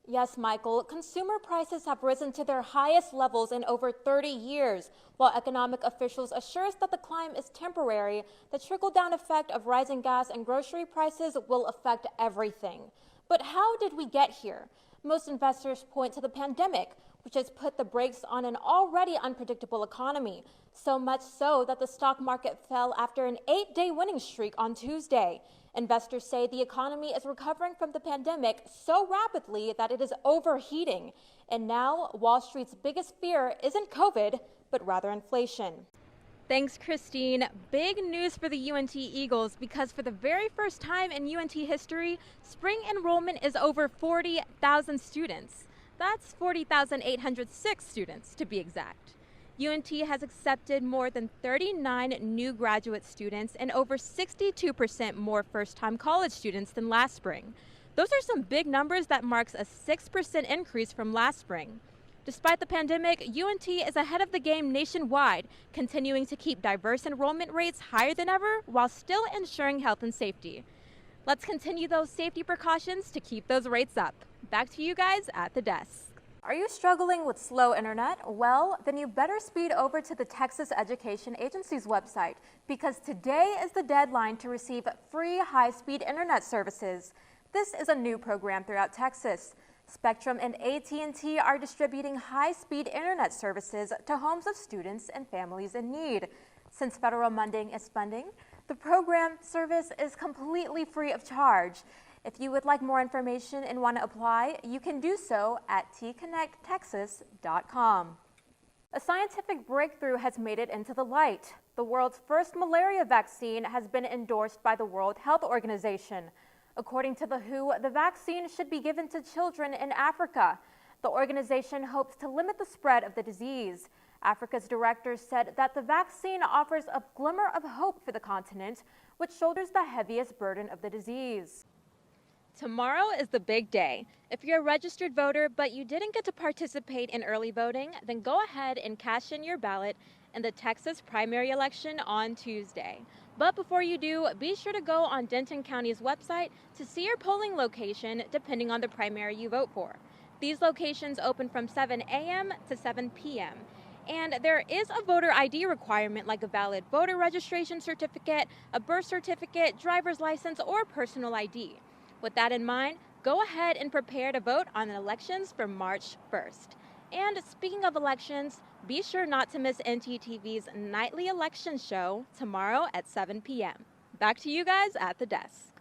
Yes, Michael, consumer prices have risen to their highest levels in over 30 years. While economic officials assure us that the climb is temporary, the trickle-down effect of rising gas and grocery prices will affect everything. But how did we get here? Most investors point to the pandemic, which has put the brakes on an already unpredictable economy. So much so that the stock market fell after an 8-day winning streak on Tuesday. Investors say the economy is recovering from the pandemic so rapidly that it is overheating. And now, Wall Street's biggest fear isn't COVID, but rather inflation. Thanks, Christine. Big news for the UNT Eagles because for the very first time in UNT history, spring enrollment is over 40,000 students. That's 40,806 students to be exact. UNT has accepted more than 39 new graduate students and over 62% more first-time college students than last spring. Those are some big numbers that marks a 6% increase from last spring. Despite the pandemic, UNT is ahead of the game nationwide, continuing to keep diverse enrollment rates higher than ever while still ensuring health and safety. Let's continue those safety precautions to keep those rates up. Back to you guys at the desk. Are you struggling with slow internet? Well, then you better speed over to the Texas Education Agency's website because today is the deadline to receive free high-speed internet services. This is a new program throughout Texas. Spectrum and AT&T are distributing high-speed internet services to homes of students and families in need. Since federal funding is funding, the program service is completely free of charge. If you would like more information and want to apply, you can do so at tconnecttexas.com. A scientific breakthrough has made it into the light. The world's first malaria vaccine has been endorsed by the World Health Organization. According to the WHO, the vaccine should be given to children in Africa. The organization hopes to limit the spread of the disease. Africa's director said that the vaccine offers a glimmer of hope for the continent, which shoulders the heaviest burden of the disease. Tomorrow is the big day. If you're a registered voter but you didn't get to participate in early voting, then go ahead and cash in your ballot in the Texas primary election on Tuesday. But before you do, be sure to go on Denton County's website to see your polling location depending on the primary you vote for. These locations open from 7 a.m. to 7 p.m. And there is a voter ID requirement like a valid voter registration certificate, a birth certificate, driver's license, or personal ID. With that in mind, go ahead and prepare to vote on the elections for March 1st. And speaking of elections, be sure not to miss NTTV's nightly election show tomorrow at 7 p.m. Back to you guys at the desk.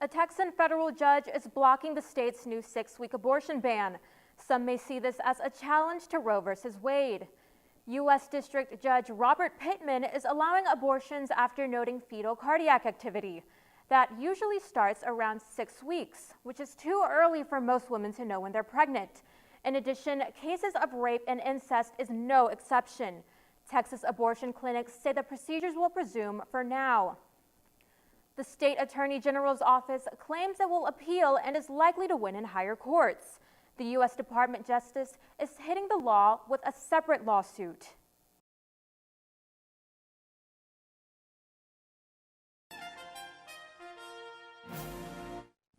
A Texan federal judge is blocking the state's new 6-week abortion ban. Some may see this as a challenge to Roe v. Wade. U.S. District Judge Robert Pittman is allowing abortions after noting fetal cardiac activity. That usually starts around 6 weeks, which is too early for most women to know when they're pregnant. In addition, cases of rape and incest is no exception. Texas abortion clinics say the procedures will resume for now. The state attorney general's office claims it will appeal and is likely to win in higher courts. The U.S. Department of Justice is hitting the law with a separate lawsuit.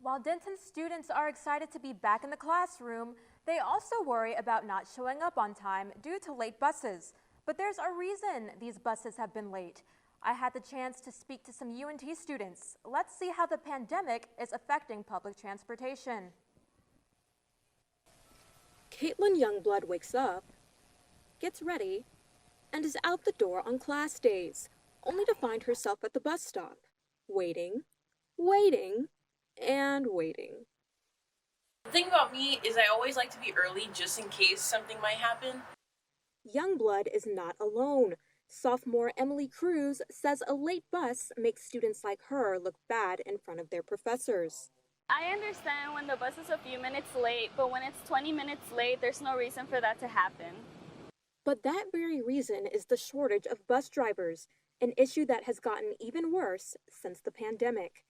While Denton students are excited to be back in the classroom, they also worry about not showing up on time due to late buses. But there's a reason these buses have been late. I had the chance to speak to some UNT students. Let's see how the pandemic is affecting public transportation. Caitlin Youngblood wakes up, gets ready, and is out the door on class days, only to find herself at the bus stop, waiting, and waiting. The thing about me is I always like to be early just in case something might happen. Youngblood is not alone. Sophomore Emily Cruz says a late bus makes students like her look bad in front of their professors. I understand when the bus is a few minutes late, but when it's 20 minutes late, there's no reason for that to happen. But that very reason is the shortage of bus drivers, an issue that has gotten even worse since the pandemic.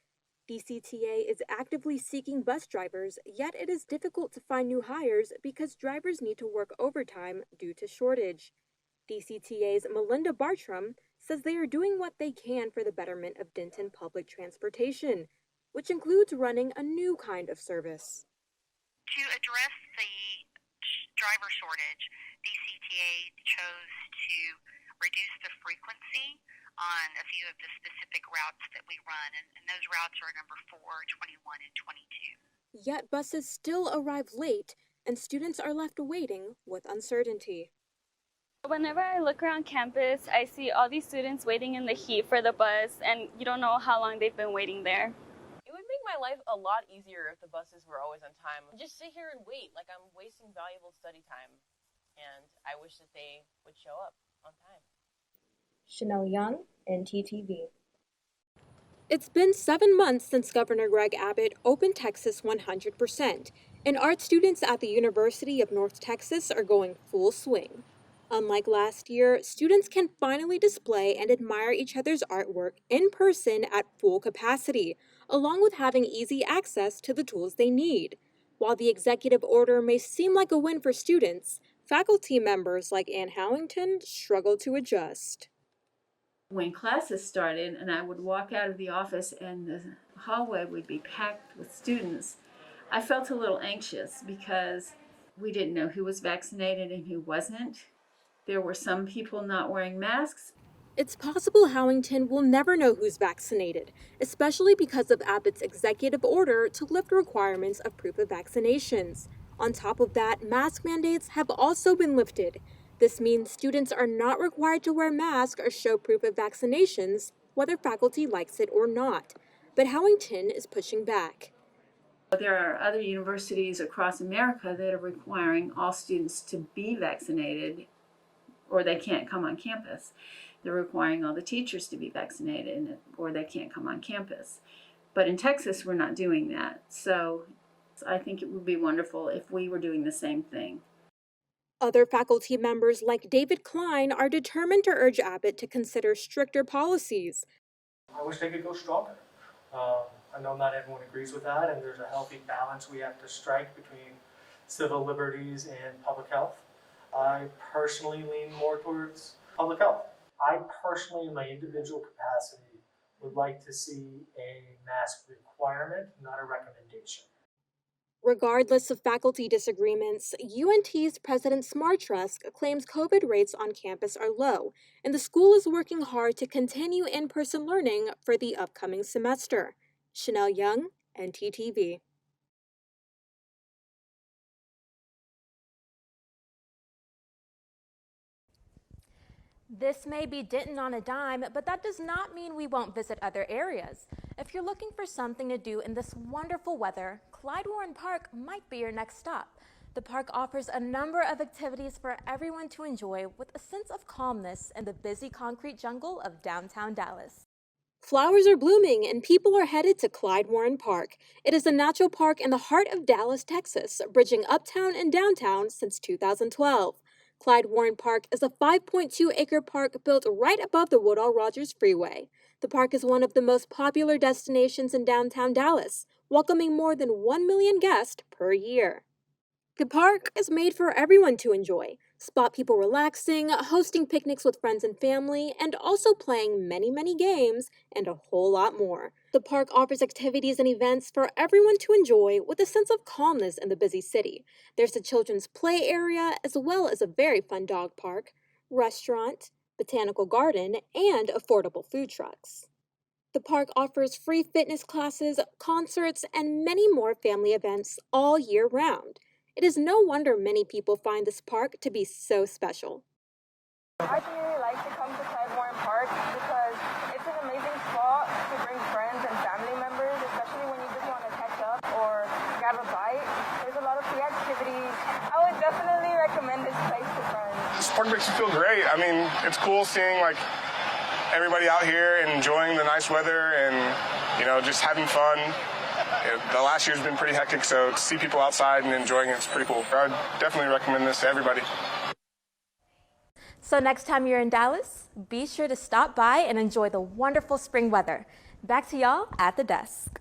DCTA is actively seeking bus drivers, yet it is difficult to find new hires because drivers need to work overtime due to shortage. DCTA's Melinda Bartram says they are doing what they can for the betterment of Denton public transportation, which includes running a new kind of service. To address the driver shortage, DCTA chose to reduce the frequency on a few of the specific routes that we run, and those routes are number 4, 21, and 22. Yet buses still arrive late, and students are left waiting with uncertainty. Whenever I look around campus, I see all these students waiting in the heat for the bus, and you don't know how long they've been waiting there. It would make my life a lot easier if the buses were always on time. Just sit here and wait like I'm wasting valuable study time. And I wish that they would show up on time. Chanel Young, NTTV. It's been 7 months since Governor Greg Abbott opened Texas 100%, and art students at the University of North Texas are going full swing. Unlike last year, students can finally display and admire each other's artwork in person at full capacity, along with having easy access to the tools they need. While the executive order may seem like a win for students, faculty members like Ann Howington struggle to adjust. When classes started and I would walk out of the office and the hallway would be packed with students, I felt a little anxious because we didn't know who was vaccinated and who wasn't. There were some people not wearing masks. It's possible Howington will never know who's vaccinated, especially because of Abbott's executive order to lift requirements of proof of vaccinations. On top of that, mask mandates have also been lifted. This means students are not required to wear masks or show proof of vaccinations, whether faculty likes it or not. But Howington is pushing back. There are other universities across America that are requiring all students to be vaccinated or they can't come on campus. They're requiring all the teachers to be vaccinated or they can't come on campus. But in Texas, we're not doing that. So I think it would be wonderful if we were doing the same thing. Other faculty members like David Klein are determined to urge Abbott to consider stricter policies. I wish they could go stronger. I know not everyone agrees with that, and there's a healthy balance we have to strike between civil liberties and public health. I personally lean more towards public health. I personally, in my individual capacity, would like to see a mask requirement, not a recommendation. Regardless of faculty disagreements, UNT's President Smartrusk claims COVID rates on campus are low, and the school is working hard to continue in-person learning for the upcoming semester. Chanel Young, NTTV. This may be Denton on a dime, but that does not mean we won't visit other areas. If you're looking for something to do in this wonderful weather, Clyde Warren Park might be your next stop. The park offers a number of activities for everyone to enjoy with a sense of calmness in the busy concrete jungle of downtown Dallas. Flowers are blooming and people are headed to Clyde Warren Park. It is a natural park in the heart of Dallas, Texas, bridging uptown and downtown since 2012. Clyde Warren Park is a 5.2-acre park built right above the Woodall-Rogers Freeway. The park is one of the most popular destinations in downtown Dallas, welcoming more than 1 million guests per year. The park is made for everyone to enjoy. Spot people relaxing, hosting picnics with friends and family, and also playing many games and a whole lot more. The park offers activities and events for everyone to enjoy with a sense of calmness in the busy city. There's a children's play area as well as a very fun dog park, restaurant, botanical garden, and affordable food trucks. The park offers free fitness classes, concerts, and many more family events all year round. It is no wonder many people find this park to be so special. I really like to come to Clyde Warren Park because it's an amazing spot to bring friends and family members, especially when you just want to catch up or grab a bite. There's a lot of free activities. I would definitely recommend this place to friends. This park makes you feel great. I mean, it's cool seeing everybody out here and enjoying the nice weather and, just having fun. The last year's been pretty hectic, so to see people outside and enjoying it's pretty cool. I would definitely recommend this to everybody. So next time you're in Dallas, be sure to stop by and enjoy the wonderful spring weather. Back to y'all at the desk.